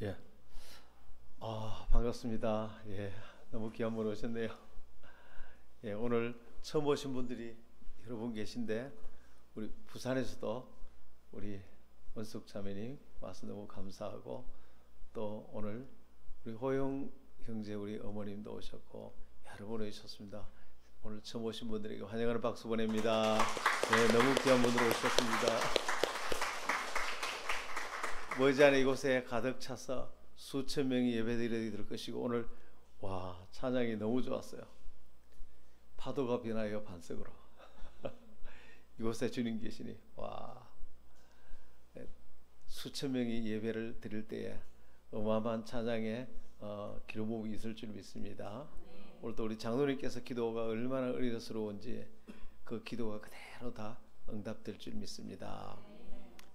예. 반갑습니다. 예. 너무 귀한 분 오셨네요. 예, 오늘 처음 오신 분들이 여러 분 계신데 우리 부산에서도 우리 원숙 자매님 와서 너무 감사하고, 또 오늘 우리 호영 형제 우리 어머님도 오셨고 여러 분 오셨습니다. 오늘 처음 오신 분들에게 환영하는 박수 보냅니다. 예, 너무 귀한 분들 오셨습니다. 머지않아 이곳에 가득 차서 수천 명이 예배드리게 될 것이고, 오늘 찬양이 너무 좋았어요. 파도가 변하여 반석으로 이곳에 주님 계시니 수천 명이 예배를 드릴 때에 어마어마한 찬양의 기름부음이 있을 줄 믿습니다. 오늘 또 우리 장로님께서 기도가 얼마나 은혜스러운지 그 기도가 그대로 다 응답될 줄 믿습니다.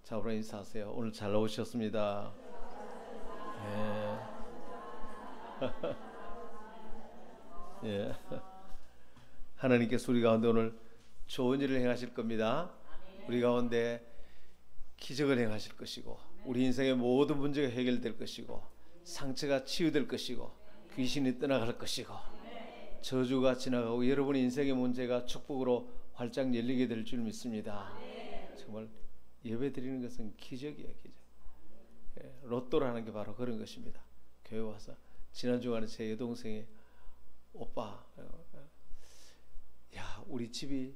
자, 오늘 인사하세요. 오늘 잘 나오셨습니다. 예. 예. 하나님께서 우리 가운데 오늘 좋은 일을 행하실 겁니다. 우리 가운데 기적을 행하실 것이고, 우리 인생의 모든 문제가 해결될 것이고, 상처가 치유될 것이고, 귀신이 떠나갈 것이고, 저주가 지나가고 여러분의 인생의 문제가 축복으로 활짝 열리게 될 줄 믿습니다. 정말 예배 드리는 것은 기적이에요, 기적. 로또라는 게 바로 그런 것입니다. 교회 와서 지난 주간에 제 여동생이 오빠, 우리 집이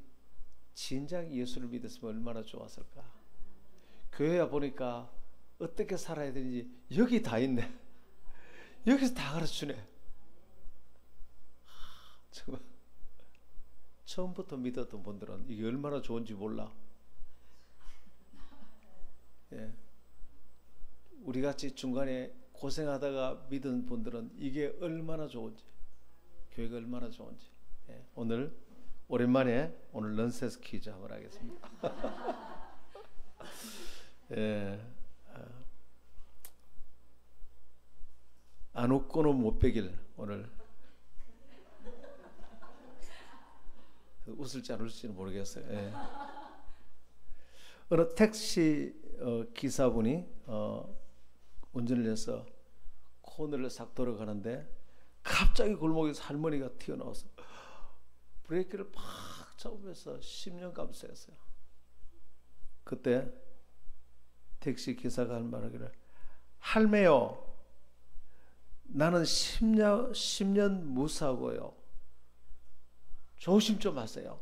진작 예수를 믿었으면 얼마나 좋았을까. 교회 와 보니까 어떻게 살아야 되는지 여기 다 있네. 여기서 다 가르치네. 정말 처음부터 믿었던 분들은 이게 얼마나 좋은지 몰라. 예. 우리 같이 중간에 고생하다가 믿은 분들은 이게 얼마나 좋은지, 교회가 얼마나 좋은지. 예. 오늘 오랜만에 오늘 런세스 퀴즈 한번 하겠습니다. 예. 안 웃고는 못 베길. 오늘 웃을지 안 웃을지는 모르겠어요. 예. 어느 택시 기사분이 운전을 해서 코너를 싹 돌아가는데 갑자기 골목에서 할머니가 튀어나와서 브레이크를 팍 잡으면서 10년 감수했어요. 그때 택시 기사가 한 말하기를, 할매요, 나는 10년 무사고요, 조심 좀 하세요.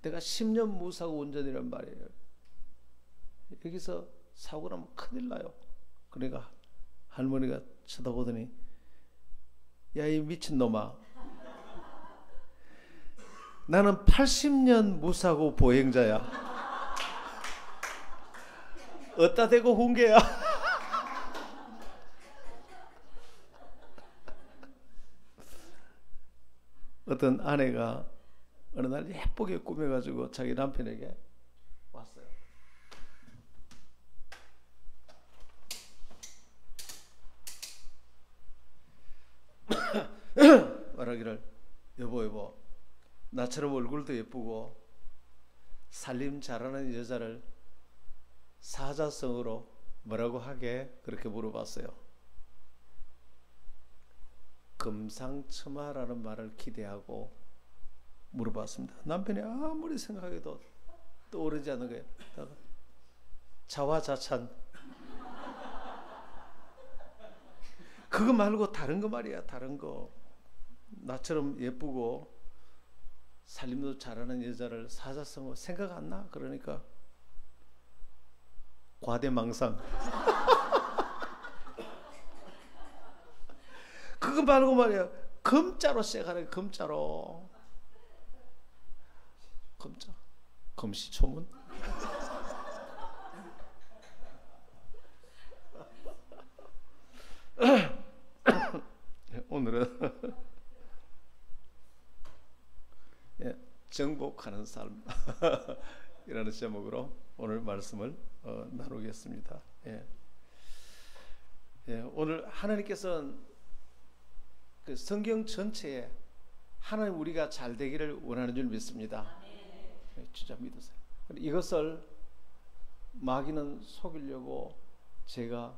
내가 10년 무사고 운전이란 말이에요. 여기서 사고 나면 큰일 나요. 그러니까 할머니가 쳐다보더니, 야, 이 미친놈아, 나는 80년 무사고 보행자야. 어따 대고 훈계야. 어떤 아내가 어느 날 예쁘게 꾸며가지고 자기 남편에게 왔어요. 말하기를, 여보, 나처럼 얼굴도 예쁘고 살림 잘하는 여자를 사자성어로 뭐라고 하게? 그렇게 물어봤어요. 금상첨화라는 말을 기대하고 물어봤습니다. 남편이 아무리 생각해도 떠오르지 않는 거예요. 자화자찬. 그거 말고 다른 거 말이야. 다른 거. 나처럼 예쁘고 살림도 잘하는 여자를 사자성어 생각 안 나? 그러니까 과대망상. 그거 말고 말이야, 금자로 시작하는, 금자로. 금자. 금시초문. 오늘은 정복하는 삶 이라는 제목으로 오늘 말씀을 나누겠습니다. 오늘 하나님께서는 그 성경 전체에 하나님 우리가 잘 되기를 원하는 줄 믿습니다. 진짜 믿으세요. 이것을 마귀는 속이려고 제가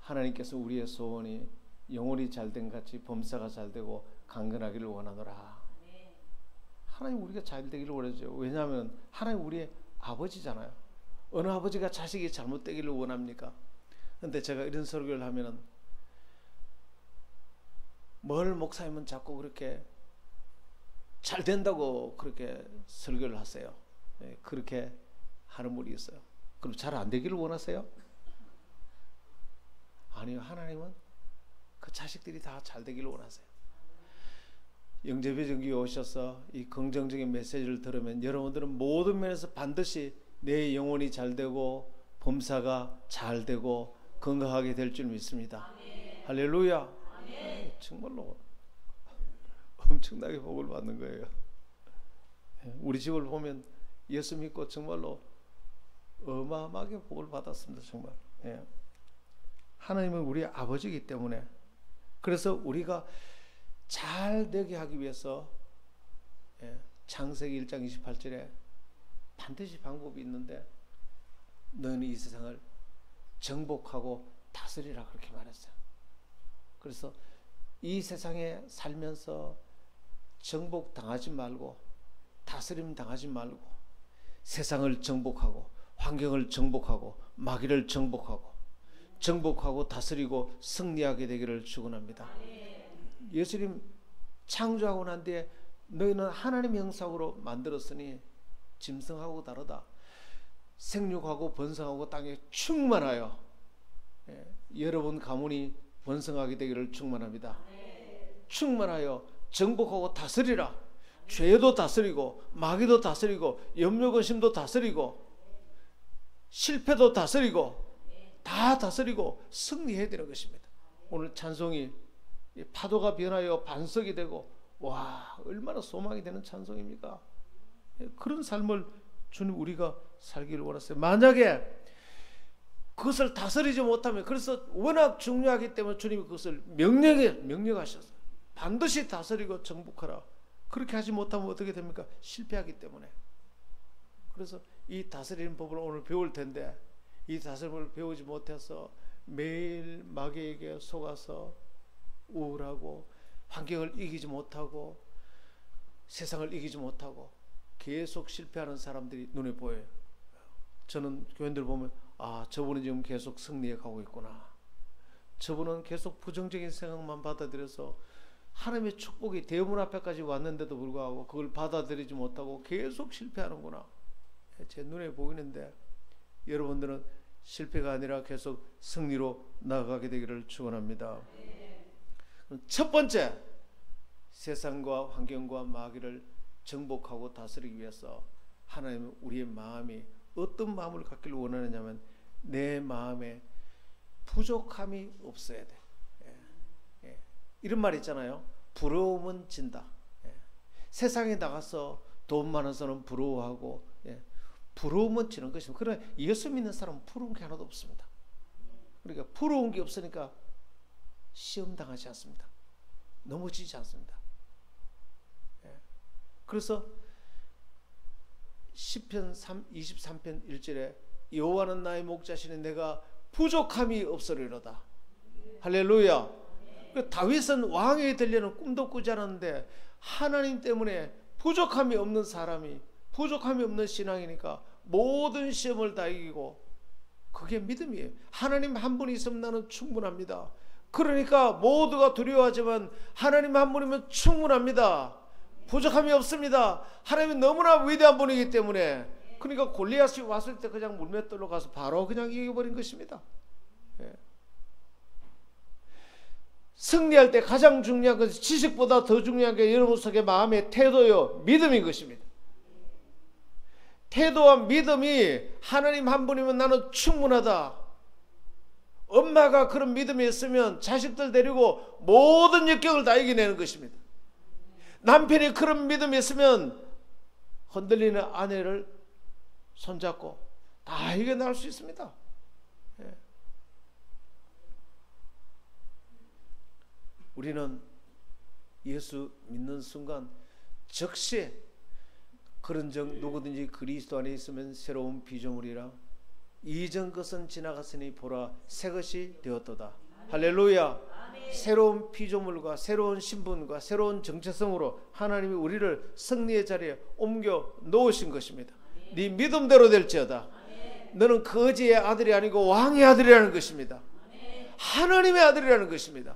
하나님께서 우리의 소원이 영혼이 잘된 같이 범사가 잘되고 강건하기를 원하노라. 하나님 우리가 잘되기를 원하죠. 왜냐하면 하나님 우리의 아버지잖아요. 어느 아버지가 자식이 잘못되기를 원합니까? 근데 제가 이런 설교를 하면은 뭘 목사님은 자꾸 그렇게 잘 된다고 그렇게 설교를 하세요. 그렇게 하는 분이 있어요. 그럼 잘 안 되기를 원하세요? 아니요. 하나님은 그 자식들이 다 잘 되기를 원하세요. 영재배정교회 오셔서 이 긍정적인 메시지를 들으면 여러분들은 모든 면에서 반드시 내 영혼이 잘 되고 범사가 잘 되고 건강하게 될 줄 믿습니다. 아멘. 할렐루야. 아멘. 정말로 엄청나게 복을 받는 거예요. 우리 집을 보면 예수 믿고 정말로 어마어마하게 복을 받았습니다. 정말. 하나님은 우리의 아버지이기 때문에, 그래서 우리가 잘 되게 하기 위해서 창세기 1장 28절에 반드시 방법이 있는데 너희는 이 세상을 정복하고 다스리라 그렇게 말했어요. 그래서 이 세상에 살면서 정복 당하지 말고 다스림 당하지 말고 세상을 정복하고 환경을 정복하고 마귀를 정복하고 다스리고 승리하게 되기를 축원합니다. 예수님 창조하고 난 뒤에 너희는 하나님의 형상으로 만들었으니 짐승하고 다르다. 생육하고 번성하고 땅에 충만하여 여러분 가문이 번성하게 되기를 축원합니다. 충만하여 정복하고 다스리라. 죄도 다스리고 마귀도 다스리고 염려근심도 다스리고 실패도 다스리고 다 다스리고 승리해야 되는 것입니다. 오늘 찬송이 파도가 변하여 반석이 되고, 와, 얼마나 소망이 되는 찬송입니까? 그런 삶을 주님 우리가 살기를 원하세요. 만약에 그것을 다스리지 못하면, 그래서 워낙 중요하기 때문에 주님이 그것을 명령하셨어요. 반드시 다스리고 정복하라. 그렇게 하지 못하면 어떻게 됩니까? 실패하기 때문에. 그래서 이 다스리는 법을 오늘 배울 텐데, 이 다스림을 배우지 못해서 매일 마귀에게 속아서 우울하고 환경을 이기지 못하고 세상을 이기지 못하고 계속 실패하는 사람들이 눈에 보여요. 저는 교인들 보면, 아, 저분은 지금 계속 승리해 가고 있구나. 저분은 계속 부정적인 생각만 받아들여서 하나님의 축복이 대문 앞에까지 왔는데도 불구하고 그걸 받아들이지 못하고 계속 실패하는구나. 제 눈에 보이는데, 여러분들은 실패가 아니라 계속 승리로 나아가게 되기를 축원합니다. 첫 번째, 세상과 환경과 마귀를 정복하고 다스리기 위해서 하나님은 우리의 마음이 어떤 마음을 갖기를 원하느냐면 내 마음에 부족함이 없어야 돼. 이런 말 있잖아요. 부러움은 진다. 세상에 나가서 돈 많아서는 부러워하고 부러움은 지는 것입니다. 그러나 예수 믿는 사람은 부러운 게 하나도 없습니다. 그러니까 부러운 게 없으니까 시험 당하지 않습니다. 넘어지지 않습니다. 그래서 시편 23편 1절에 여호와는 나의 목자시니 내가 부족함이 없으리로다. 할렐루야. 다윗은 왕이 되려는 꿈도 꾸지 않았는데 하나님 때문에 부족함이 없는 사람이, 부족함이 없는 신앙이니까 모든 시험을 다 이기고, 그게 믿음이에요. 하나님 한 분이 있으면 나는 충분합니다. 그러니까 모두가 두려워하지만 하나님 한 분이면 충분합니다. 부족함이 없습니다. 하나님은 너무나 위대한 분이기 때문에. 그러니까 골리앗이 왔을 때 그냥 물맷돌로 가서 바로 그냥 이겨버린 것입니다. 승리할 때 가장 중요한 것은 지식보다 더 중요한 게 여러분 속의 마음의 태도요, 믿음인 것입니다. 태도와 믿음이 하나님 한 분이면 나는 충분하다. 엄마가 그런 믿음이 있으면 자식들 데리고 모든 역경을 다 이겨내는 것입니다. 남편이 그런 믿음이 있으면 흔들리는 아내를 손잡고 다 이겨낼 수 있습니다. 우리는 예수 믿는 순간 즉시 그런즉 누구든지 그리스도 안에 있으면 새로운 피조물이라 이전 것은 지나갔으니 보라 새 것이 되었도다. 할렐루야. 새로운 피조물과 새로운 신분과 새로운 정체성으로 하나님이 우리를 승리의 자리에 옮겨 놓으신 것입니다. 네 믿음대로 될지어다. 너는 거지의 아들이 아니고 왕의 아들이라는 것입니다. 하나님의 아들이라는 것입니다.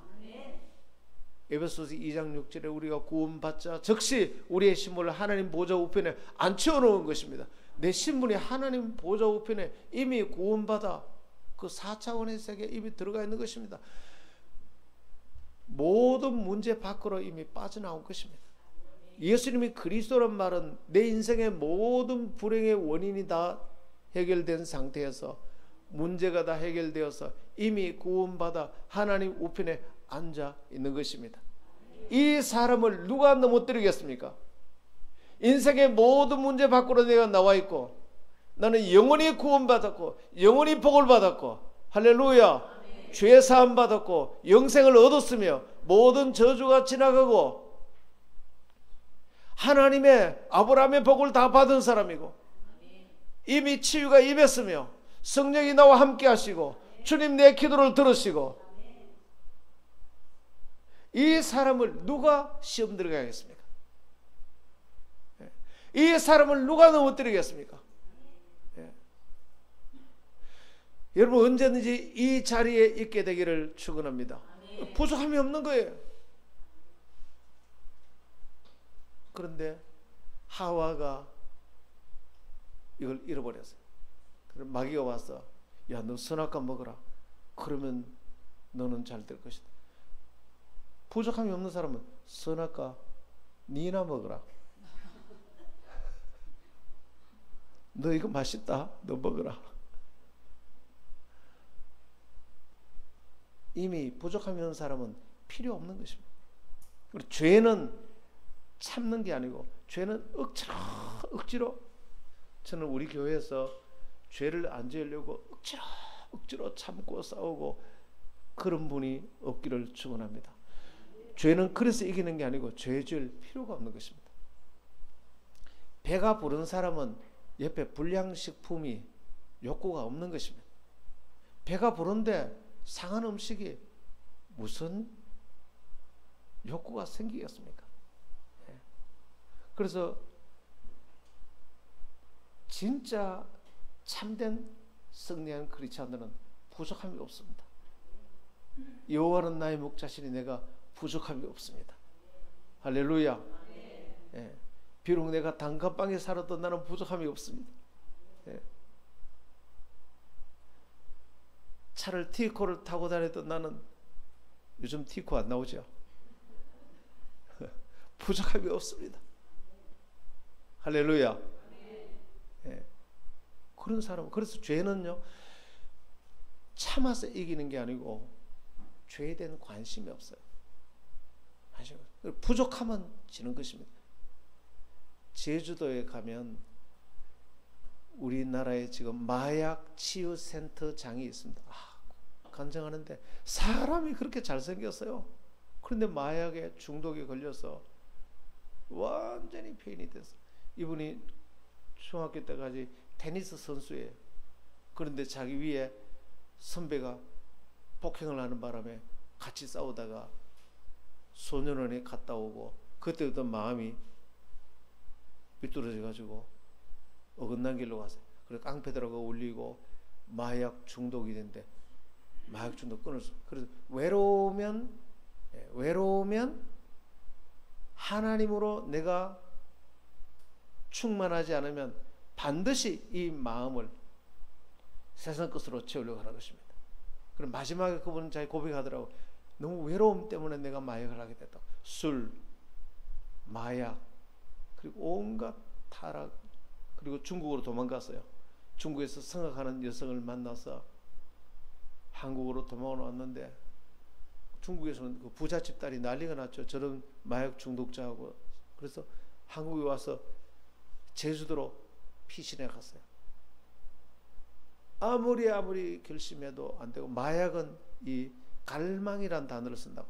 에베소서 2장 6절에 우리가 구원받자 즉시 우리의 신분을 하나님 보좌 우편에 앉혀 놓은 것입니다. 내 신분이 하나님 보좌 우편에 이미 구원받아 그 4차원의 세계에 이미 들어가 있는 것입니다. 모든 문제 밖으로 이미 빠져나온 것입니다. 예수님이 그리스도란 말은 내 인생의 모든 불행의 원인이 다 해결된 상태에서 문제가 다 해결되어서 이미 구원받아 하나님 우편에 앉아 있는 것입니다. 이 사람을 누가 넘어뜨리겠습니까? 인생의 모든 문제 밖으로 내가 나와 있고 나는 영원히 구원받았고 영원히 복을 받았고 할렐루야. 죄 사함 받았고 영생을 얻었으며 모든 저주가 지나가고 하나님의 아브라함의 복을 다 받은 사람이고 이미 치유가 임했으며 성령이 나와 함께 하시고 주님 내 기도를 들으시고 이 사람을 누가 시험 들어게 하겠습니까? 이 사람을 누가 넘어뜨리겠습니까? 여러분 언제든지 이 자리에 있게 되기를 축원합니다. 부족함이 없는 거예요. 그런데 하와가 이걸 잃어버렸어요. 그럼 마귀가 와서 야, 너 선악과 먹어라. 그러면 너는 잘 될 것이다. 부족함이 없는 사람은 선악과 니나 먹어라. 너 이거 맛있다. 너 먹어라. 이미 부족함이 없는 사람은 필요 없는 것입니다. 그리고 죄는 참는 게 아니고 죄는 억지로 저는 우리 교회에서 죄를 안 지으려고 억지로 참고 싸우고 그런 분이 없기를 축원합니다. 죄는 그래서 이기는 게 아니고 죄 지을 필요가 없는 것입니다. 배가 부른 사람은 옆에 불량식품이 욕구가 없는 것입니다. 배가 부른데 상한 음식이 무슨 욕구가 생기겠습니까? 그래서 진짜 참된 승리한 크리스찬들은 부족함이 없습니다. 여호와는 나의 목자시니 내가 부족함이 없습니다. 할렐루야. 예. 비록 내가 단칸방에 살아도 나는 부족함이 없습니다. 예. 차를 티코를 타고 다녀도 나는 요즘 티코 안 나오죠. 부족함이 없습니다. 할렐루야. 예. 그런 사람, 그래서 죄는요 참아서 이기는 게 아니고 죄에 대한 관심이 없어요. 부족하면 지는 것입니다. 제주도에 가면 우리나라에 지금 마약 치유센터장이 있습니다. 간증하는데 사람이 그렇게 잘생겼어요. 그런데 마약에 중독에 걸려서 완전히 폐인이 됐어요. 이분이 중학교 때까지 테니스 선수예요. 그런데 자기 위에 선배가 폭행을 하는 바람에 같이 싸우다가 소년원에 갔다 오고 그때부터 마음이 삐뚤어져 가지고 어긋난 길로 갔어요. 그래서 깡패들하고 울리고 마약 중독이 된대. 마약 중독 끊었어. 그래서 외로우면 하나님으로 내가 충만하지 않으면 반드시 이 마음을 세상 것으로 채우려고 하는 것입니다. 그럼 마지막에 그분은 자기 고백하더라고. 너무 외로움 때문에 내가 마약을 하게 됐다. 술, 마약, 그리고 온갖 타락, 그리고 중국으로 도망갔어요. 중국에서 성악하는 여성을 만나서 한국으로 도망을 왔는데 중국에서는 그 부잣집 딸이 난리가 났죠. 저런 마약 중독자하고. 그래서 한국에 와서 제주도로 피신해 갔어요. 아무리 결심해도 안 되고, 마약은 이 갈망이란 단어를 쓴다고.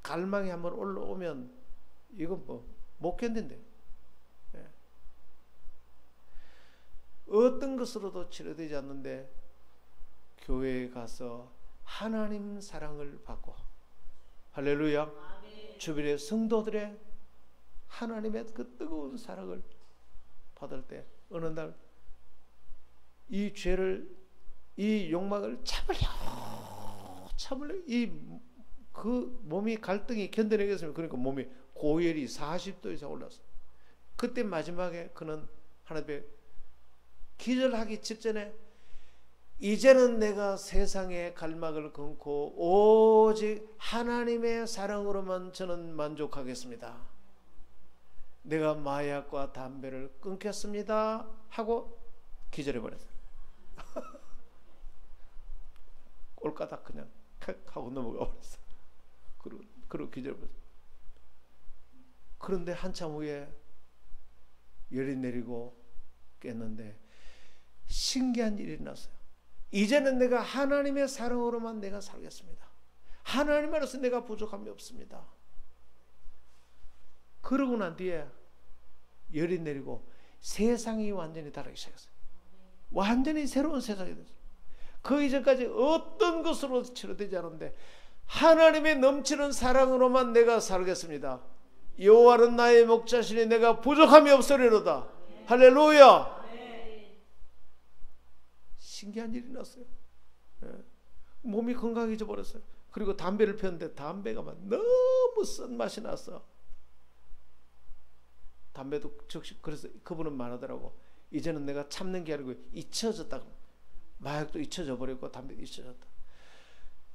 갈망이 한번 올라오면 이건 뭐 못 견딘대요. 예. 어떤 것으로도 치료되지 않는데 교회에 가서 하나님 사랑을 받고, 할렐루야, 주변의 성도들의 하나님의 그 뜨거운 사랑을 받을 때 어느 날 이 죄를, 이 욕망을 참으려 이 그 몸이 갈등이 견뎌내겠습니다. 그러니까 몸이 고열이 40도 이상 올랐어. 그때 마지막에 그는 하나님의 기절하기 직전에 이제는 내가 세상의 갈망을 끊고 오직 하나님의 사랑으로만 저는 만족하겠습니다. 내가 마약과 담배를 끊겠습니다 하고 기절해버렸어요. 꼴까닥 그냥 하고 넘어가 버렸어요. 그리고 기절해버렸어요. 그런데 한참 후에 열이 내리고 깼는데 신기한 일이 났어요. 이제는 내가 하나님의 사랑으로만 내가 살겠습니다. 하나님 안에서 내가 부족함이 없습니다. 그러고 난 뒤에 열이 내리고 세상이 완전히 다르기 시작했어요. 완전히 새로운 세상이 됐어요. 그 이전까지 어떤 것으로 치료되지 않았는데 하나님의 넘치는 사랑으로만 내가 살겠습니다. 여호와는 나의 목자시니 내가 부족함이 없으리로다. 할렐루야. 신기한 일이 났어요. 몸이 건강해져 버렸어요. 그리고 담배를 피웠는데 담배가 막 너무 쓴 맛이 났어. 담배도 즉시, 그래서 그분은 말하더라고. 이제는 내가 참는 게 아니고 잊혀졌다고. 마약도 잊혀져 버렸고 담배도 잊혀졌다.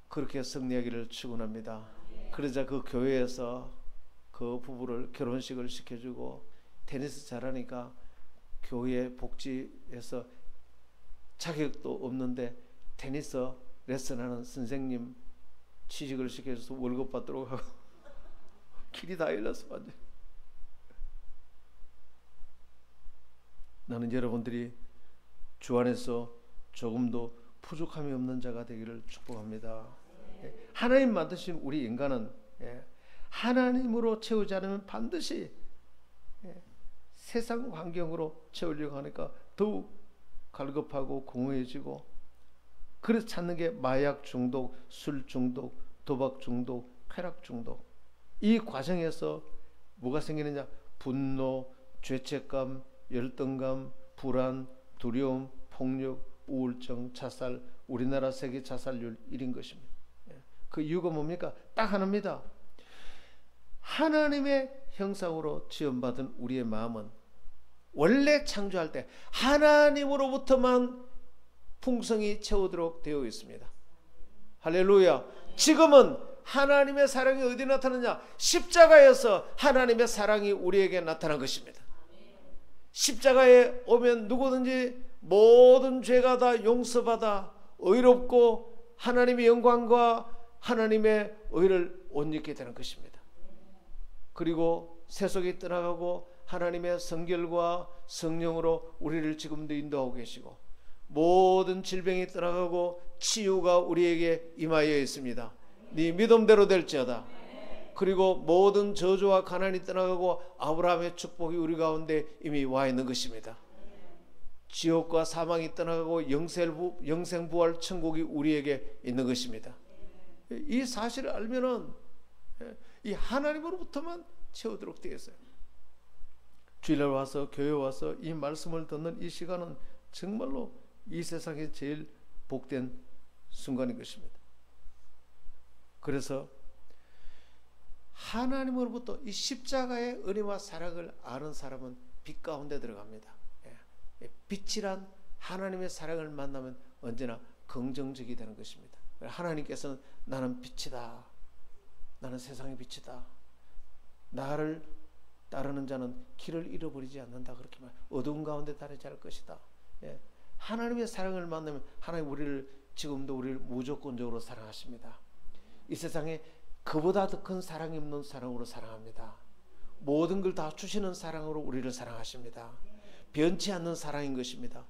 그렇게 승리하기를 축원합니다. 그러자 그 교회에서 그 부부를 결혼식을 시켜주고 테니스 잘하니까 교회 복지에서 자격도 없는데 테니스 레슨하는 선생님 취직을 시켜줘서 월급 받도록 하고 길이 다 열렸어. 완전. 나는 여러분들이 주 안에서 조금도 부족함이 없는 자가 되기를 축복합니다. 하나님 만드신 우리 인간은 하나님으로 채우지 않으면 반드시 세상 환경으로 채우려고 하니까 더욱 갈급하고 공허해지고, 그래서 찾는 게 마약 중독, 술 중독, 도박 중독, 쾌락 중독. 이 과정에서 뭐가 생기느냐? 분노, 죄책감, 열등감, 불안, 두려움, 폭력, 우울증, 자살. 우리나라 세계 자살률 1인 것입니다. 그 이유가 뭡니까? 딱 하나입니다. 하나님의 형상으로 지음받은 우리의 마음은 원래 창조할 때 하나님으로부터만 풍성이 채우도록 되어 있습니다. 할렐루야. 지금은 하나님의 사랑이 어디 나타나냐? 십자가에서 하나님의 사랑이 우리에게 나타난 것입니다. 십자가에 오면 누구든지 모든 죄가 다 용서받아 의롭고 하나님의 영광과 하나님의 의를 옷 입게 되는 것입니다. 그리고 세속이 떠나가고 하나님의 성결과 성령으로 우리를 지금도 인도하고 계시고, 모든 질병이 떠나가고 치유가 우리에게 임하여 있습니다. 네 믿음대로 될지어다. 그리고 모든 저주와 가난이 떠나가고 아브라함의 축복이 우리 가운데 이미 와 있는 것입니다. 지옥과 사망이 떠나가고 영생부활 천국이 우리에게 있는 것입니다. 이 사실을 알면은 이 하나님으로부터만 채우도록 되어 있어요. 주일날 와서 교회 와서 이 말씀을 듣는 이 시간은 정말로 이 세상에 제일 복된 순간인 것입니다. 그래서 하나님으로부터 이 십자가의 은혜와 사랑을 아는 사람은 빛 가운데 들어갑니다. 빛이란 하나님의 사랑을 만나면 언제나 긍정적이 되는 것입니다. 하나님께서는 나는 빛이다. 나는 세상의 빛이다. 나를 따르는 자는 길을 잃어버리지 않는다. 그렇게 말. 어두운 가운데 다니지 않을 것이다. 하나님의 사랑을 만나면 하나님 우리를 지금도 우리를 무조건적으로 사랑하십니다. 이 세상에 그보다 더 큰 사랑이 없는 사랑으로 사랑합니다. 모든 걸 다 주시는 사랑으로 우리를 사랑하십니다. 변치 않는 사랑인 것입니다.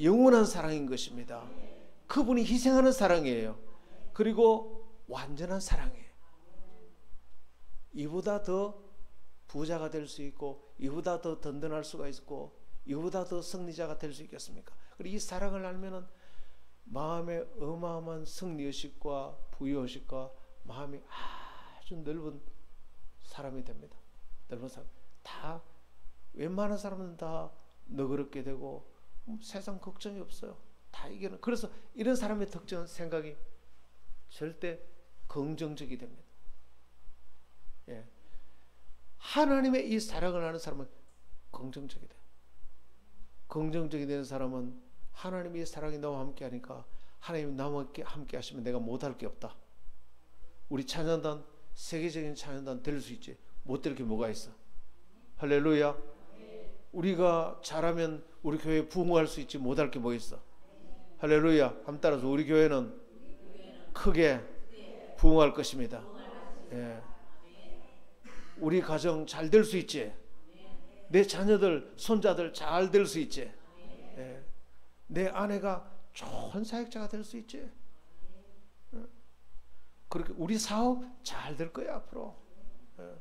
영원한 사랑인 것입니다. 그분이 희생하는 사랑이에요. 그리고 완전한 사랑이에요. 이보다 더 부자가 될 수 있고, 이보다 더 든든할 수가 있고, 이보다 더 승리자가 될 수 있겠습니까? 그리고 이 사랑을 알면은 마음에 어마어마한 승리의식과 부유의식과 마음이 아주 넓은 사람이 됩니다. 넓은 사람. 다 웬만한 사람은 다 너그럽게 되고 세상 걱정이 없어요. 다 이겨는. 그래서 이런 사람의 특징은 생각이 절대 긍정적이 됩니다. 예. 하나님의 이 사랑을 하는 사람은 긍정적이 돼요. 긍정적이 되는 사람은 하나님의 이 사랑이 나와 함께 하니까 하나님이 나와 함께 하시면 내가 못할 게 없다. 우리 찬양단 세계적인 찬양단 될 수 있지. 못 될 게 뭐가 있어. 할렐루야. 우리가 잘하면 우리 교회 부흥할 수 있지 못할 게 뭐 있어. 할렐루야. 한번 따라서 우리 교회는 크게 부흥할 것입니다. 예. 우리 가정 잘 될 수 있지. 내 자녀들 손자들 잘 될 수 있지. 예. 내 아내가 좋은 사역자가 될 수 있지. 그렇게 우리 사업 잘 될 거야 앞으로. 예.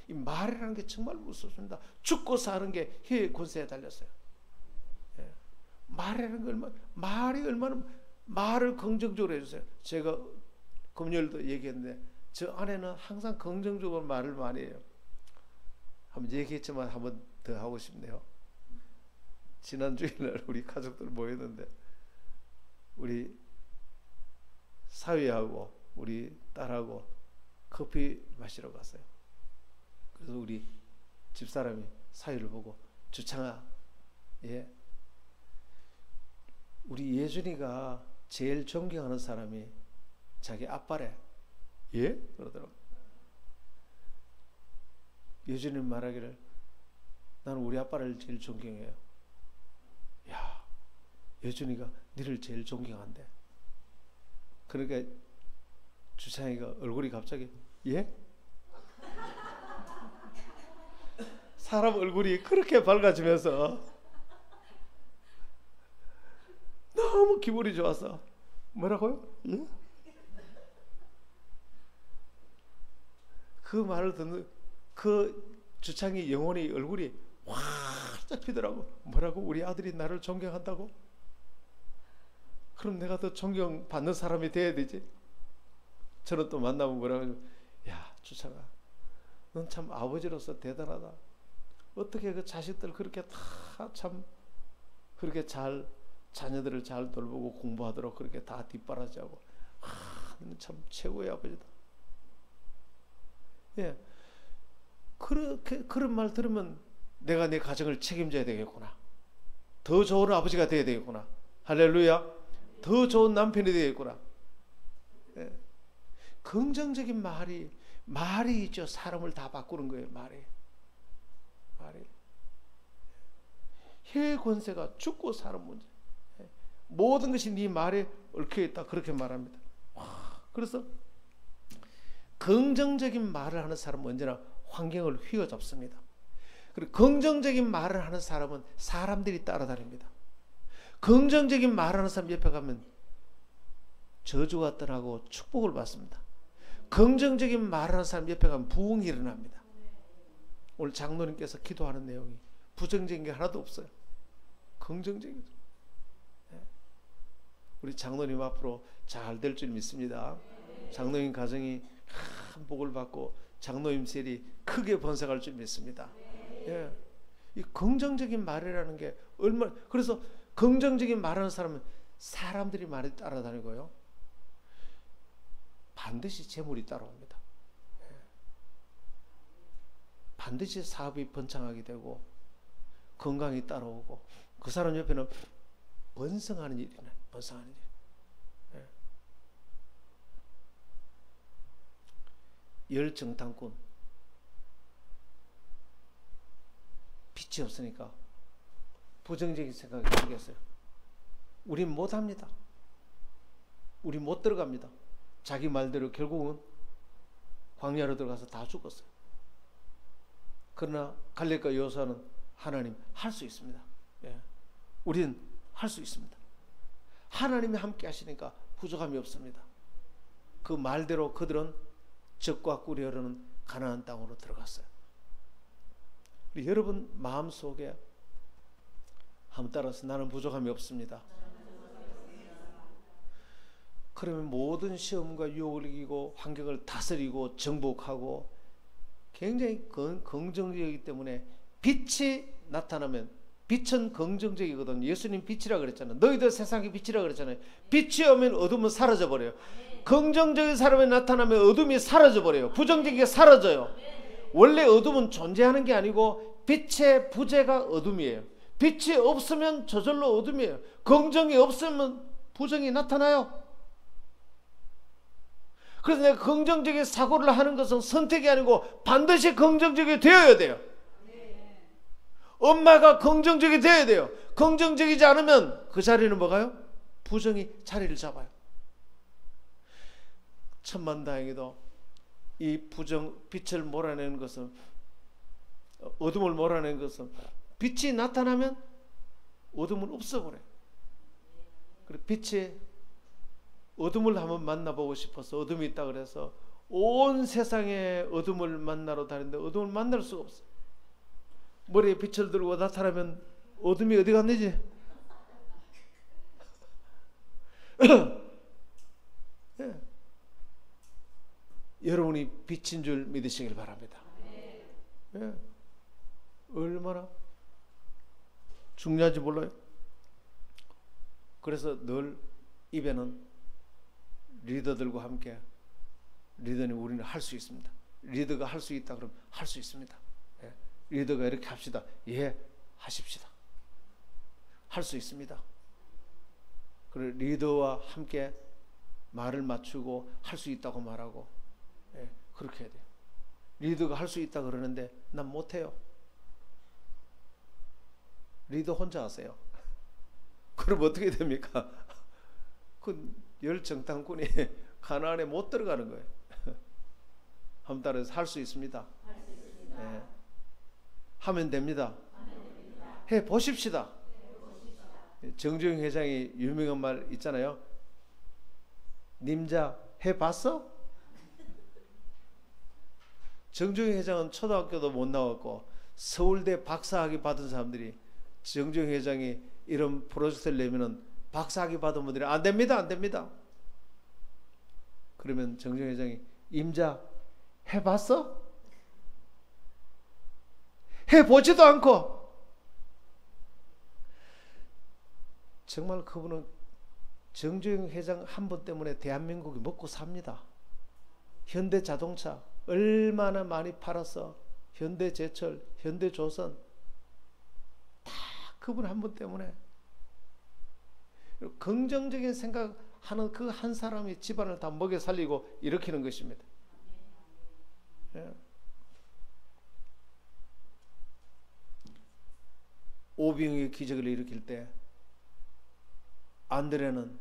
이 말이라는 게 정말 무섭습니다. 죽고 사는 게 혀의 권세에 달렸어요. 예. 말이라는 게 말이 얼마나 말을 긍정적으로 해주세요. 제가 금요일도 얘기했는데 저 아내는 항상 긍정적으로 말을 많이 해요. 한번 얘기했지만 한번 더 하고 싶네요. 지난 주일날 우리 가족들 모였는데 우리 사위하고 우리 딸하고 커피 마시러 갔어요. 그래서 우리 집사람이 사위를 보고 주창아, 예, 우리 예준이가 제일 존경하는 사람이 자기 아빠래. 예? 그러더라고. 예준이 말하기를 나는 우리 아빠를 제일 존경해요. 야, 예준이가 너를 제일 존경한대. 그러니까 주창이가 얼굴이 갑자기 예? 사람 얼굴이 그렇게 밝아지면서 너무 기분이 좋았어. 뭐라고요? 예? 그 말을 듣는 그 주창이 영혼이 얼굴이 확 피더라고. 뭐라고? 우리 아들이 나를 존경한다고? 그럼 내가 더 존경받는 사람이 돼야 되지. 저는 또 만나면 뭐라고? 야, 주창아, 넌 참 아버지로서 대단하다. 어떻게 그 자식들 그렇게 다 참 그렇게 잘 자녀들을 잘 돌보고 공부하도록 그렇게 다 뒷바라지하고. 너는 참 최고의 아버지다. 예, 그렇게 그런 말 들으면 내가 내 가정을 책임져야 되겠구나. 더 좋은 아버지가 되어야 되겠구나. 할렐루야. 더 좋은 남편이 되겠구나. 예. 긍정적인 말이 있죠. 사람을 다 바꾸는 거예요. 말이. 혀의 권세가 죽고 사는 문제. 예. 모든 것이 네 말에 얽혀 있다. 그렇게 말합니다. 그래서 긍정적인 말을 하는 사람은 언제나 환경을 휘어잡습니다. 그리고 긍정적인 말을 하는 사람은 사람들이 따라다닙니다. 긍정적인 말을 하는 사람 옆에 가면 저주가 떠나고 축복을 받습니다. 긍정적인 말을 하는 사람 옆에 가면 부흥이 일어납니다. 오늘 장로님께서 기도하는 내용이 부정적인 게 하나도 없어요. 긍정적이죠. 우리 장로님 앞으로 잘 될 줄 믿습니다. 장로님 가정이 큰 복을 받고 장로님 셀이 크게 번성할 줄 믿습니다. 예. 이 긍정적인 말이라는 게 얼마나, 그래서 긍정적인 말하는 사람은 사람들이 많이 따라다니고요. 반드시 재물이 따라옵니다. 예. 반드시 사업이 번창하게 되고 건강이 따라오고 그 사람 옆에는 번성하는 일이 나요. 번성하는 일. 열정탐꾼. 빛이 없으니까 부정적인 생각이 들겠어요. 우린 못합니다. 우린 못 들어갑니다. 자기 말대로 결국은 광야로 들어가서 다 죽었어요. 그러나 갈렙과 여호수아는 하나님 할 수 있습니다. 예. 우리는 할 수 있습니다. 하나님이 함께 하시니까 부족함이 없습니다. 그 말대로 그들은 적과 꿀이 흐르는 가나안 땅으로 들어갔어요. 우리 여러분 마음속에 한번 따라서 나는 부족함이 없습니다. 그러면 모든 시험과 유혹을 이기고 환경을 다스리고 정복하고 굉장히 긍정적이기 때문에 빛이 나타나면, 빛은 긍정적이거든. 예수님 빛이라 그랬잖아요. 너희들 세상의 빛이라 그랬잖아요. 빛이 오면 어둠은 사라져 버려요. 긍정적인 사람이 나타나면 어둠이 사라져 버려요. 부정적인 게 사라져요. 원래 어둠은 존재하는 게 아니고 빛의 부재가 어둠이에요. 빛이 없으면 저절로 어둠이에요. 긍정이 없으면 부정이 나타나요. 그래서 내가 긍정적인 사고를 하는 것은 선택이 아니고 반드시 긍정적이 되어야 돼요. 엄마가 긍정적이 되어야 돼요. 긍정적이지 않으면 그 자리는 뭐가요? 부정이 자리를 잡아요. 천만다행히도 이 빛을 몰아내는 것은, 어둠을 몰아내는 것은, 빛이 나타나면 어둠은 없어버려요. 그리고 빛이, 어둠을 한번 만나보고 싶어서 어둠이 있다 그래서 온 세상에 어둠을 만나러 다니는데 어둠을 만날 수가 없어요. 머리에 빛을 들고 나타나면 어둠이 어디 갔는지 네. 여러분이 빛인 줄 믿으시길 바랍니다. 네. 얼마나 중요한지 몰라요. 그래서 늘 입에는 리더들과 함께, 리더님 우리는 할 수 있습니다. 리더가 할 수 있다 그러면 할 수 있습니다. 예. 리더가 이렇게 합시다. 예, 하십시다. 할 수 있습니다. 그리고 리더와 함께 말을 맞추고 할 수 있다고 말하고, 예, 그렇게 해야 돼요. 리더가 할 수 있다 그러는데 난 못해요. 리더 혼자 하세요. 그럼 어떻게 됩니까? 그 열정당꾼이 가나안에 못 들어가는 거예요. 한번 따라서 할 수 있습니다. 네. 하면 됩니다. 해 보십시다. 정주영 회장이 유명한 말 있잖아요. 님자 해 봤어? 정주영 회장은 초등학교도 못 나왔고 서울대 박사학위 받은 사람들이 정주영 회장이 이런 프로젝트를 내면은 박사학위 받은 분들이 안 됩니다, 안 됩니다. 그러면 정주영 회장이 임자 해봤어? 해보지도 않고. 정말 그분은 정주영 회장 한 분 때문에 대한민국이 먹고 삽니다. 현대자동차 얼마나 많이 팔아서 현대제철, 현대조선 다 그분 한 분 때문에. 긍정적인 생각하는 그 한 사람이 집안을 다 먹여 살리고 일으키는 것입니다. 예. 오병이의 기적을 일으킬 때 안드레는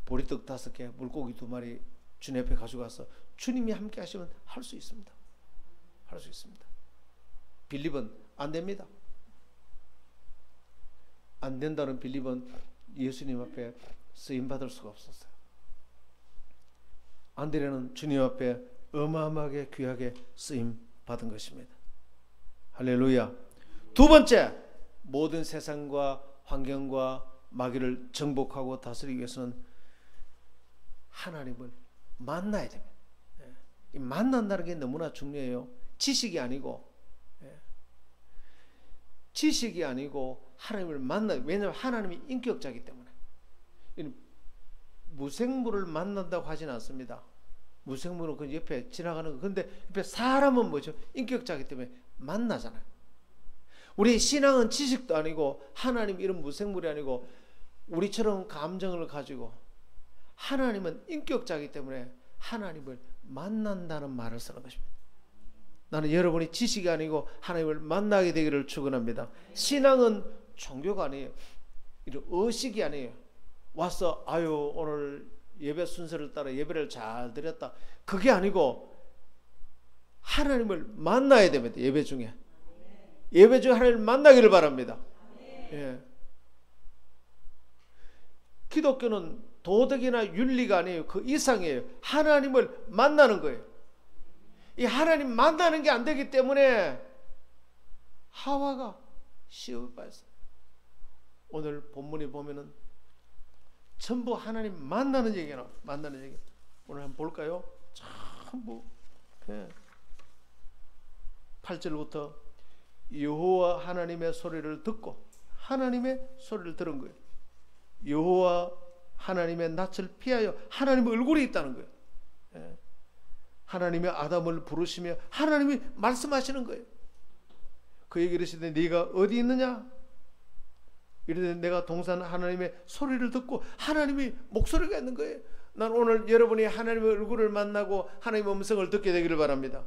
보리떡 5개, 물고기 2마리 주님 앞에 가져가서 주님이 함께 하시면 할 수 있습니다. 할 수 있습니다. 빌립은 안 됩니다. 안 된다는 빌립은 예수님 앞에 쓰임 받을 수가 없었어요. 안드레는 주님 앞에 어마어마하게 귀하게 쓰임 받은 것입니다. 할렐루야. 두 번째, 모든 세상과 환경과 마귀를 정복하고 다스리기 위해서는 하나님을 만나야 됩니다. 이 만난다는 게 너무나 중요해요. 지식이 아니고, 지식이 아니고 하나님을 왜냐하면 하나님이 인격자이기 때문에. 무생물을 만난다고 하지는 않습니다. 무생물은 그 옆에 지나가는 거. 그런데 옆에 사람은 뭐죠? 인격자이기 때문에 만나잖아요. 우리 신앙은 지식도 아니고 하나님 이런 무생물이 아니고 우리처럼 감정을 가지고, 하나님은 인격자이기 때문에 하나님을 만난다는 말을 쓰는 것입니다. 나는 여러분이 지식이 아니고 하나님을 만나게 되기를 축원합니다. 신앙은 종교가 아니에요. 이런 의식이 아니에요. 와서 아유 오늘 예배 순서를 따라 예배를 잘 드렸다. 그게 아니고 하나님을 만나야 됩니다. 예배 중에 하나님을 만나기를 바랍니다. 예. 기독교는 도덕이나 윤리가 아니에요. 그 이상이에요. 하나님을 만나는 거예요. 이 하나님 만나는 게 안 되기 때문에 하와가 시험에 빠졌어요. 오늘 본문에 보면은 전부 하나님 만나는 얘기나 만나는 얘기. 오늘 한번 볼까요? 전부 8절부터 여호와 하나님의 소리를 듣고 하나님의 소리를 들은 거예요. 여호와 하나님의 낯을 피하여 하나님의 얼굴이 있다는 거예요. 하나님의 아담을 부르시며 하나님이 말씀하시는 거예요. 그에게 이르시되 네가 어디 있느냐? 이르되 내가 동산 하나님의 소리를 듣고 하나님이 목소리가 있는 거예요. 난 오늘 여러분이 하나님의 얼굴을 만나고 하나님의 음성을 듣게 되기를 바랍니다.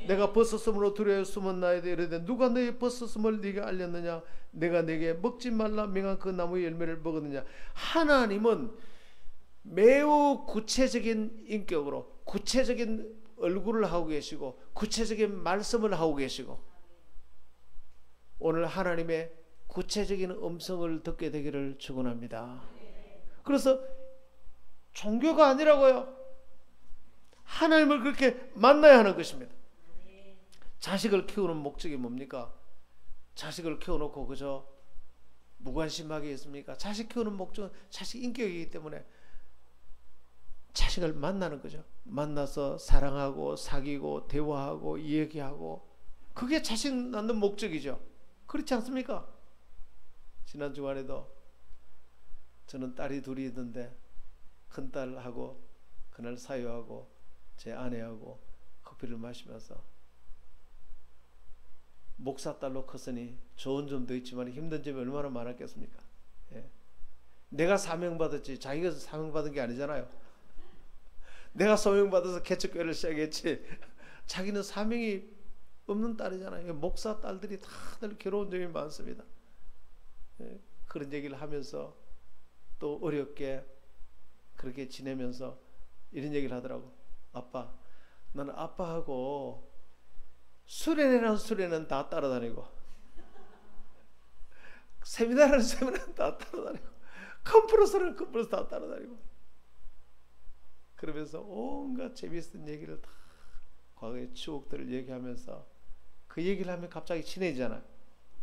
내가 벗었음으로 두려워 숨은 나에게 이르되 누가 너의 벗었음을 네가 알렸느냐? 내가 네게 먹지 말라 명한 그 나무의 열매를 먹었느냐? 하나님은 매우 구체적인 인격으로 구체적인 얼굴을 하고 계시고 구체적인 말씀을 하고 계시고 오늘 하나님의 구체적인 음성을 듣게 되기를 축원합니다. 그래서 종교가 아니라고요. 하나님을 그렇게 만나야 하는 것입니다. 자식을 키우는 목적이 뭡니까? 자식을 키워놓고 그저 무관심하게 있습니까? 자식 키우는 목적은 자식 인격이기 때문에 자식을 만나는 거죠. 만나서 사랑하고 사귀고 대화하고 이야기하고 그게 자식 낳는 목적이죠. 그렇지 않습니까? 지난 주간에도 저는 딸이 둘이 있는데 큰딸하고 그날 사유하고 제 아내하고 커피를 마시면서 목사 딸로 컸으니 좋은 점도 있지만 힘든 점이 얼마나 많았겠습니까? 내가 사명받았지 자기가 사명받은 게 아니잖아요. 내가 사명받아서 개척교회를 시작했지 자기는 사명이 없는 딸이잖아요. 목사 딸들이 다들 괴로운 점이 많습니다. 그런 얘기를 하면서 또 어렵게 그렇게 지내면서 이런 얘기를 하더라고. 아빠, 나는 아빠하고 수련회라는 수련회는 다 따라다니고 세미나라는 세미나는 다 따라다니고 컨퍼런스라는 컨퍼런스 다 따라다니고 그러면서 온갖 재미있는 얘기를 다 과거의 추억들을 얘기하면서 그 얘기를 하면 갑자기 친해지잖아요.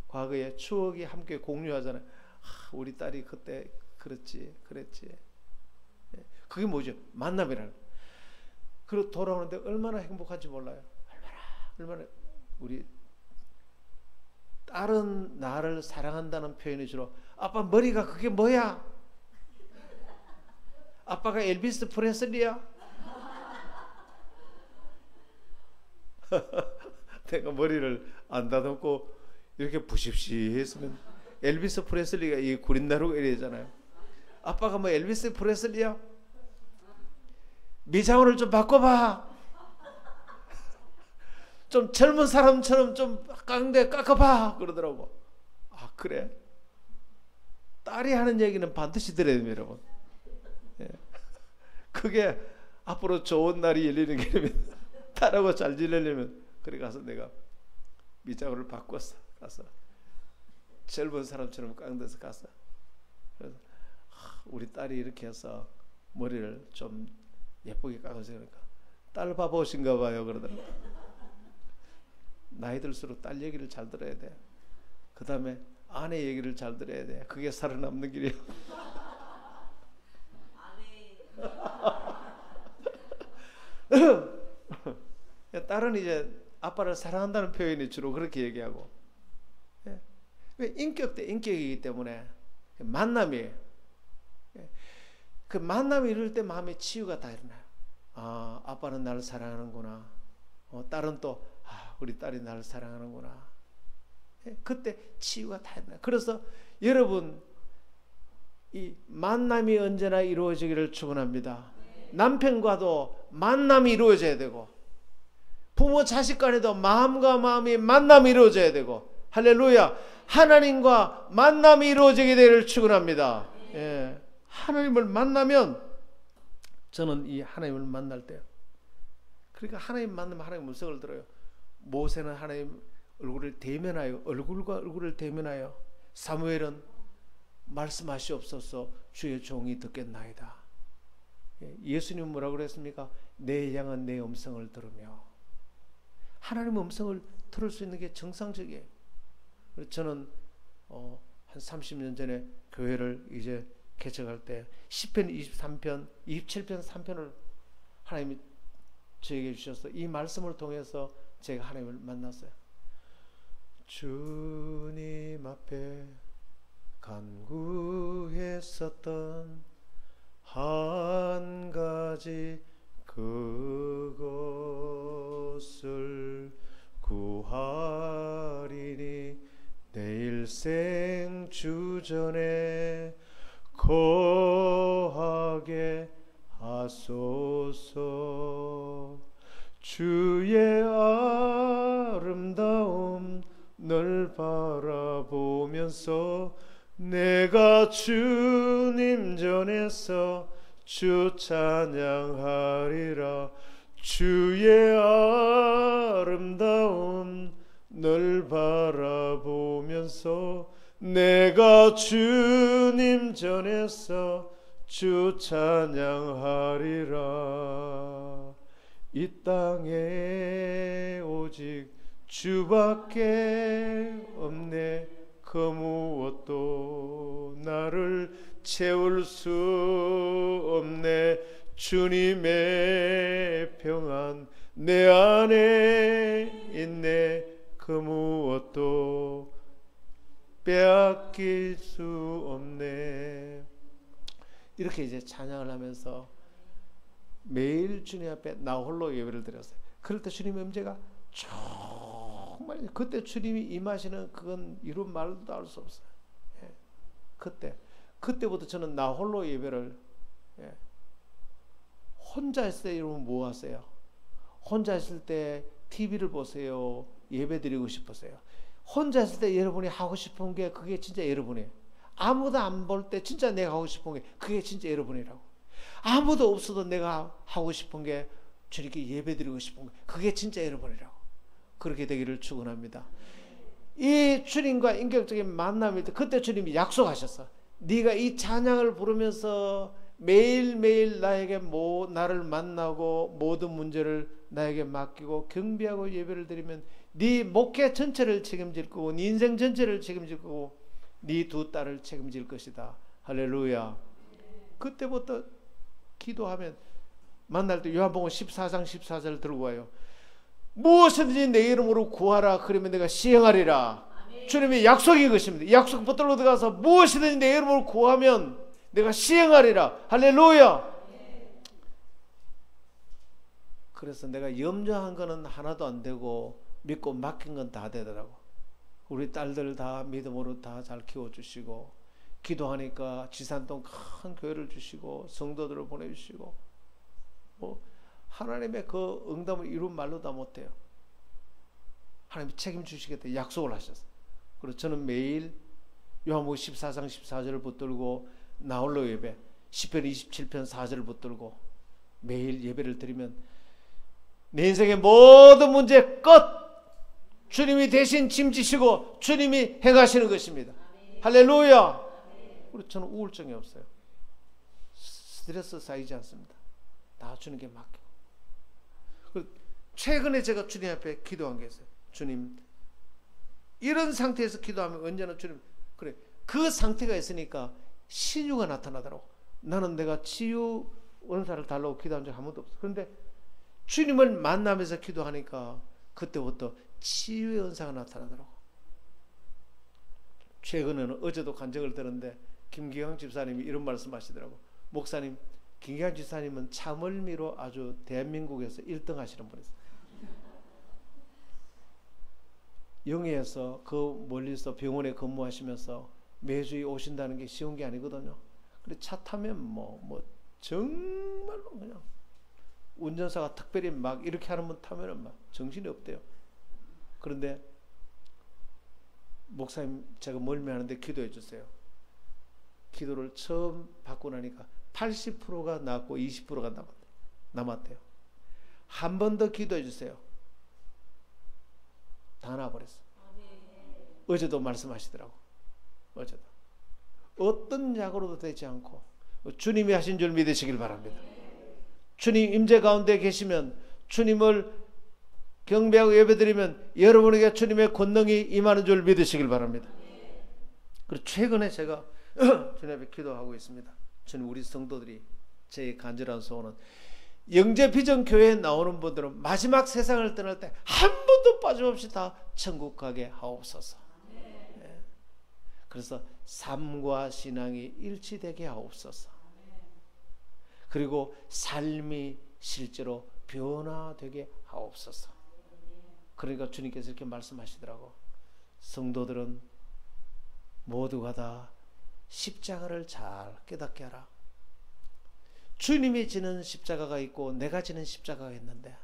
과거의 추억이 함께 공유하잖아요. 우리 딸이 그때 그랬지. 그게 뭐죠? 만남이라는. 그리고 돌아오는데 얼마나 행복한지 몰라요. 얼마나 우리 딸은 나를 사랑한다는 표현이 주로 아빠 머리가 그게 뭐야? 아빠가 엘비스 프레슬리야? 내가 머리를 안 다듬고 이렇게 부십시 했으면 엘비스 프레슬리가 이 구린나루가 이래잖아요. 아빠가 뭐 엘비스 프레슬리야? 미장원을 좀 바꿔봐. 좀 젊은 사람처럼 좀 깡대 깎아봐 그러더라고. 아 그래? 딸이 하는 얘기는 반드시 들어야 됩니다 여러분. 그게 앞으로 좋은 날이 열리는 길입니다. 딸하고 잘 지내려면. 그래 가서 내가 미장원을 바꿨어. 가서 젊은 사람처럼 깡대서 갔어. 그래서 우리 딸이 이렇게 해서 머리를 좀 예쁘게 깎아서 그러니까 딸 바보신가 봐요 그러더라고. 나이 들수록 딸 얘기를 잘 들어야 돼. 그 다음에 아내 얘기를 잘 들어야 돼. 그게 살아남는 길이야. 딸은 이제 아빠를 사랑한다는 표현이 주로 그렇게 얘기하고 왜 인격 대 인격이기 때문에 만남이에요. 그 만남이 이룰 때 마음의 치유가 다 일어나요. 아 아빠는 나를 사랑하는구나. 딸은 또 우리 딸이 나를 사랑하는구나. 그때 치유가 다 일어나요. 그래서 여러분 이 만남이 언제나 이루어지기를 축원합니다. 남편과도 만남이 이루어져야 되고 부모 자식 간에도 마음과 마음이 만남이 이루어져야 되고 할렐루야. 하나님과 만남이 이루어지게 되기를 축원합니다. 하나님을 만나면 저는 이 하나님을 만날 때 그러니까 하나님 만나면 하나님 음성을 들어요. 모세는 하나님 얼굴을 대면하여 얼굴과 얼굴을 대면하여 사무엘은 말씀하시옵소서 주의 종이 듣겠나이다. 예수님은 뭐라고 그랬습니까? 내 양은 내 음성을 들으며 하나님의 음성을 들을 수 있는 게 정상적이에요. 저는 한 30년 전에 교회를 이제 개척할 때 시편 23편, 27편, 3편을 하나님이 저에게 주셔서 이 말씀을 통해서 제가 하나님을 만났어요. 주님 앞에 간구했었던 한 가지 그것을 구하리니 내 일생 주전에 거하게 하소서. 주의 아름다움 늘 바라보면서 내가 주님 전에서 주 찬양하리라. 주의 아름다움 늘 바라보면서 내가 주님 전에서 주 찬양하리라. 이 땅에 오직 주밖에 없네. 그 무엇도 나를 채울 수 없네. 주님의 평안 내 안에 있네. 그 무엇도 빼앗길 수 없네. 이렇게 이제 찬양을 하면서 매일 주님 앞에 나 홀로 예배를 드렸어요. 그럴 때 주님의 음재가 정말 그때 주님이 임하시는 그건 이런 말도 할 수 없어요. 예. 그때부터 저는 나 홀로 예배를 혼자 있을 때 여러분 뭐 하세요? 혼자 있을 때 TV를 보세요? 예배 드리고 싶으세요? 혼자 있을 때 여러분이 하고 싶은 게 그게 진짜 여러분이에요. 아무도 안 볼 때 진짜 내가 하고 싶은 게 그게 진짜 여러분이라고. 아무도 없어도 내가 하고 싶은 게 주님께 예배 드리고 싶은 게 그게 진짜 여러분이라고. 그렇게 되기를 축원합니다. 이 주님과 인격적인 만남일 때 그때 주님이 약속하셨어. 네가 이 찬양을 부르면서 매일매일 나에게 나를 만나고 모든 문제를 나에게 맡기고 경배하고 예배를 드리면 네 목회 전체를 책임질 거고 네 인생 전체를 책임질 거고 네 두 딸을 책임질 것이다. 할렐루야. 그때부터 기도하면 만날 때 요한복음 14장 14절 들고 와요. 무엇이든지 내 이름으로 구하라. 그러면 내가 시행하리라. 아멘. 주님의 약속이 것입니다. 약속 붙들고 들어가서 무엇이든지 내 이름으로 구하면 내가 시행하리라. 할렐루야. 아멘. 그래서 내가 염려한 거는 하나도 안 되고 믿고 맡긴 건 다 되더라고. 우리 딸들 다 믿음으로 다 잘 키워주시고 기도하니까 지산동 큰 교회를 주시고 성도들을 보내주시고 하나님의 그 응답을 이룬 말로 다 못해요. 하나님이 책임주시겠다 약속을 하셨어요. 그래서 저는 매일 요한복음 14장 14절을 붙들고 나홀로 예배, 시편 27편 4절을 붙들고 매일 예배를 드리면 내 인생의 모든 문제 끝! 주님이 대신 짐지시고 주님이 행하시는 것입니다. 아멘. 할렐루야. 아멘. 그리고 저는 우울증이 없어요. 스트레스 쌓이지 않습니다. 다 주님께 맡기고. 최근에 제가 주님 앞에 기도한 게 있어요. 주님, 이런 상태에서 기도하면 언제나 주님, 그래, 그 상태가 있으니까 신유가 나타나더라고. 나는 내가 치유 은사를 달라고 기도한 적 한 번도 없어. 그런데 주님을 만나면서 기도하니까 그때부터 치유의 은사가 나타나더라고. 최근에는 어제도 간증을 들었는데 김기광 집사님이 이런 말씀 하시더라고. 목사님, 김기광 집사님은 참을미로 아주 대한민국에서 1등 하시는 분이세요. 영예에서 그 멀리서 병원에 근무하시면서 매주 오신다는 게 쉬운 게 아니거든요. 근데 차 타면 뭐 정말로 그냥 운전사가 특별히 막 이렇게 하는 분 타면은 막 정신이 없대요. 그런데 목사님 제가 멀미하는데 기도해 주세요. 기도를 처음 받고 나니까 80%가 낫고 20%가 남았대요. 한 번 더 기도해 주세요. 다 나와버렸어. 어제도 말씀하시더라고. 어제도 어떤 약으로도 되지 않고 주님이 하신 줄 믿으시길 바랍니다. 주님 임재 가운데 계시면 주님을 경배하고 예배드리면 여러분에게 주님의 권능이 임하는 줄 믿으시길 바랍니다. 그리고 최근에 제가 주님 앞에 기도하고 있습니다. 주님, 우리 성도들이 제 간절한 소원은 영재 비전 교회에 나오는 분들은 마지막 세상을 떠날 때 한 번도 빠짐없이 다 천국 가게 하옵소서. 네. 그래서 삶과 신앙이 일치되게 하옵소서. 그리고 삶이 실제로 변화되게 하옵소서. 그러니까 주님께서 이렇게 말씀하시더라고. 성도들은 모두가 다 십자가를 잘 깨닫게 하라. 주님이 지는 십자가가 있고 내가 지는 십자가가 있는데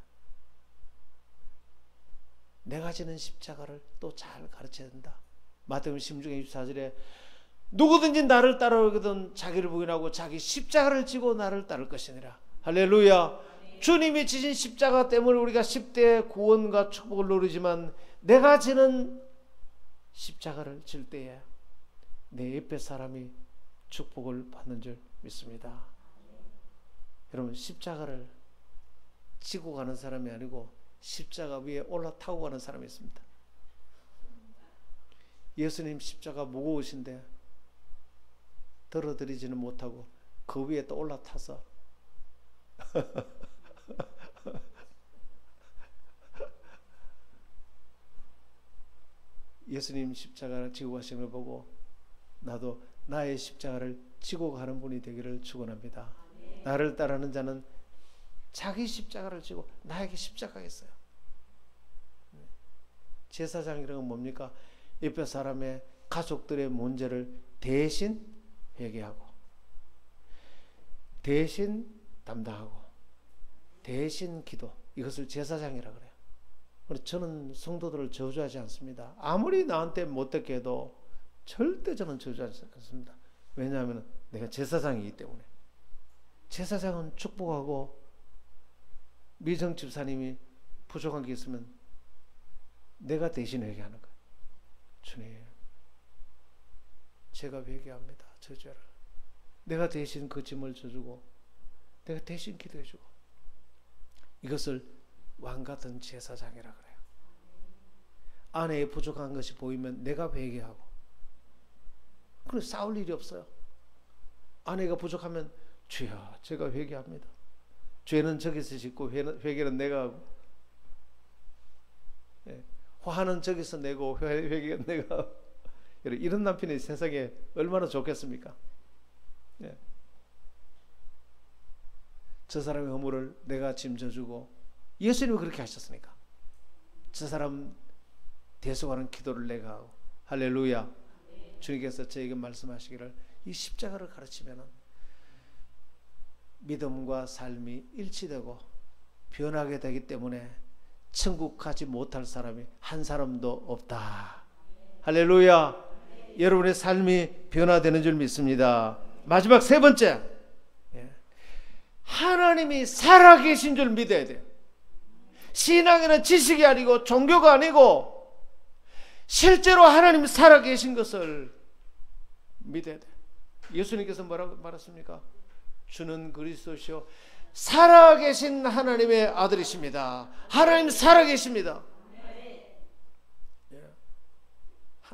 내가 지는 십자가를 또 잘 가르쳐야 된다. 마태복음 16장 24절에 누구든지 나를 따르거든 자기를 부인하고 자기 십자가를 지고 나를 따를 것이니라. 할렐루야. 주님이 지신 십자가 때문에 우리가 10대의 구원과 축복을 누리지만 내가 지는 십자가를 질 때에 내 옆에 사람이 축복을 받는 줄 믿습니다. 여러분, 십자가를 지고 가는 사람이 아니고 십자가 위에 올라타고 가는 사람이 있습니다. 예수님 십자가 무거우신데 들어드리지는 못하고 그 위에 또 올라타서 예수님 십자가를 지고 가신 걸 보고 나도 나의 십자가를 지고 가는 분이 되기를 축원합니다. 나를 따르는 자는 자기 십자가를 지고 나에게 십자가가 있어요. 제사장이라는 건 뭡니까? 옆에 사람의 가족들의 문제를 대신 회개하고 대신 담당하고 대신 기도, 이것을 제사장이라 그래요. 저는 성도들을 저주하지 않습니다. 아무리 나한테 못되게 해도 절대 저는 저주하지 않습니다. 왜냐하면 내가 제사장이기 때문에. 제사장은 축복하고 미정 집사님이 부족한 게 있으면 내가 대신 회개하는 거예요. 주님, 제가 회개합니다. 저 죄를. 내가 대신 그 짐을 져주고 내가 대신 기도해주고, 이것을 왕같은 제사장이라 그래요. 아내의 부족한 것이 보이면 내가 회개하고, 그래서 싸울 일이 없어요. 아내가 부족하면 주여 제가 회개합니다. 죄는 저기서 짓고 회개는 내가 하고, 화는 저기서 내고 회개는 내가 하고. 이런 남편이 세상에 얼마나 좋겠습니까? 저 사람의 허물을 내가 짐져주고, 예수님은 그렇게 하셨으니까 저 사람 대속하는 기도를 내가 하고. 할렐루야. 주님께서 저에게 말씀하시기를 이 십자가를 가르치면 믿음과 삶이 일치되고 변하게 되기 때문에 천국 가지 못할 사람이 한 사람도 없다. 할렐루야. 여러분의 삶이 변화되는 줄 믿습니다. 마지막 세 번째, 하나님이 살아계신 줄 믿어야 돼요. 신앙에는 지식이 아니고 종교가 아니고 실제로 하나님이 살아계신 것을 믿어야 돼요. 예수님께서 뭐라고 말했습니까? 주는 그리스도시요 살아계신 하나님의 아들이십니다. 하나님 살아계십니다.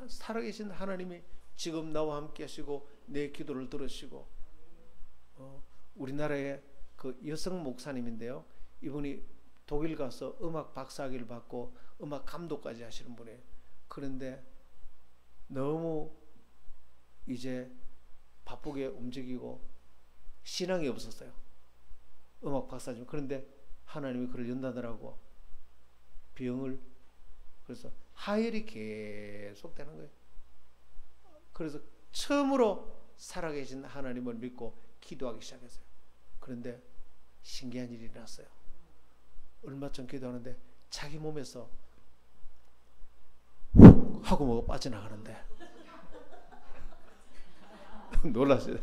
살아계신 하나님이 지금 나와 함께 하시고 내 기도를 들으시고, 우리나라의 그 여성 목사님인데요, 이분이 독일 가서 음악 박사학위를 받고 음악 감독까지 하시는 분이에요. 그런데 너무 이제 바쁘게 움직이고 신앙이 없었어요. 음악 박사님. 그런데 하나님이 그를 연단하라고 병을, 그래서 하혈이 계속 되는 거예요. 그래서 처음으로 살아계신 하나님을 믿고 기도하기 시작했어요. 그런데 신기한 일이 일어났어요. 얼마 전 기도하는데 자기 몸에서 훅 하고 뭐가 빠져나가는데 놀랐어요.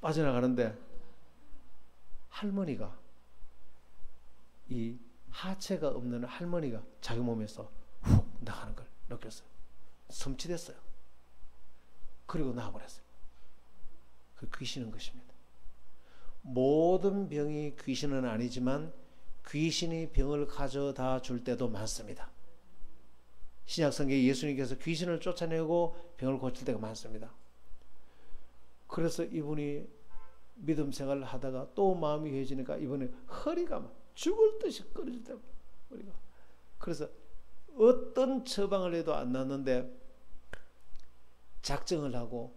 빠져나가는데 할머니가, 이 하체가 없는 할머니가 자기 몸에서 훅 나가는 걸 느꼈어요. 섬찟했어요. 그리고 나와버렸어요. 그 귀신은 것입니다. 모든 병이 귀신은 아니지만 귀신이 병을 가져다 줄 때도 많습니다. 신약성경에 예수님께서 귀신을 쫓아내고 병을 고칠 때가 많습니다. 그래서 이분이 믿음 생활을 하다가 또 마음이 해지니까 이번에 허리가 막 죽을 듯이 끊어지더라고요. 허리가. 그래서 어떤 처방을 해도 안 낫는데 작정을 하고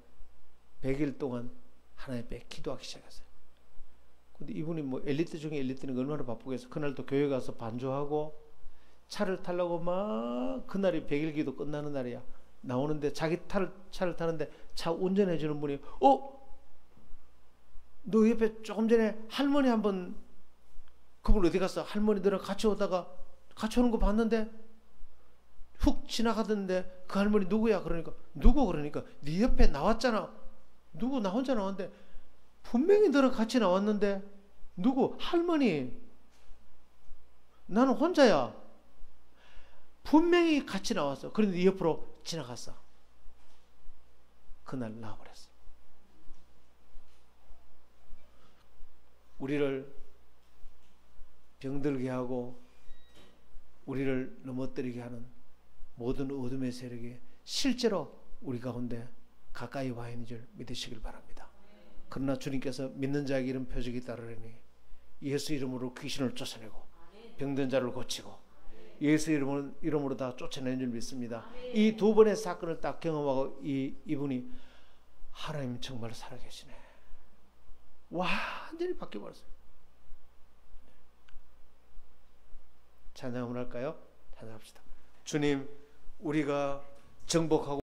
100일 동안 하나님 앞에 기도하기 시작했어요. 근데 이분이 뭐 엘리트 중에 엘리트는 얼마나 바쁘겠어. 그날도 교회 가서 반주하고 차를 타려고 막 그날이 100일 기도 끝나는 날이야. 나오는데 자기 차를 타는데 차 운전해 주는 분이 너 옆에 조금 전에 할머니 한번 그분 어디 갔어? 할머니 너랑 같이 오다가 같이 오는 거 봤는데 훅 지나가던데 그 할머니 누구야? 그러니까 누구? 그러니까 네 옆에 나왔잖아. 누구? 나 혼자 나왔는데 분명히 너랑 같이 나왔는데 누구? 할머니. 나는 혼자야. 분명히 같이 나왔어. 그런데 네 옆으로 지나갔어. 그날 나와버렸어. 우리를 병들게 하고 우리를 넘어뜨리게 하는 모든 어둠의 세력이 실제로 우리 가운데 가까이 와 있는 줄 믿으시길 바랍니다. 그러나 주님께서 믿는 자에게 이런 표적이 따르리니 예수 이름으로 귀신을 쫓아내고 병든 자를 고치고 예수 이름으로 다 쫓아내는 줄 믿습니다. 이 두 번의 사건을 딱 경험하고 이분이 하나님 정말 살아계시네. 완전히 바뀌어버렸어요. 찬양 한번 할까요? 찬양합시다. 주님, 우리가 정복하고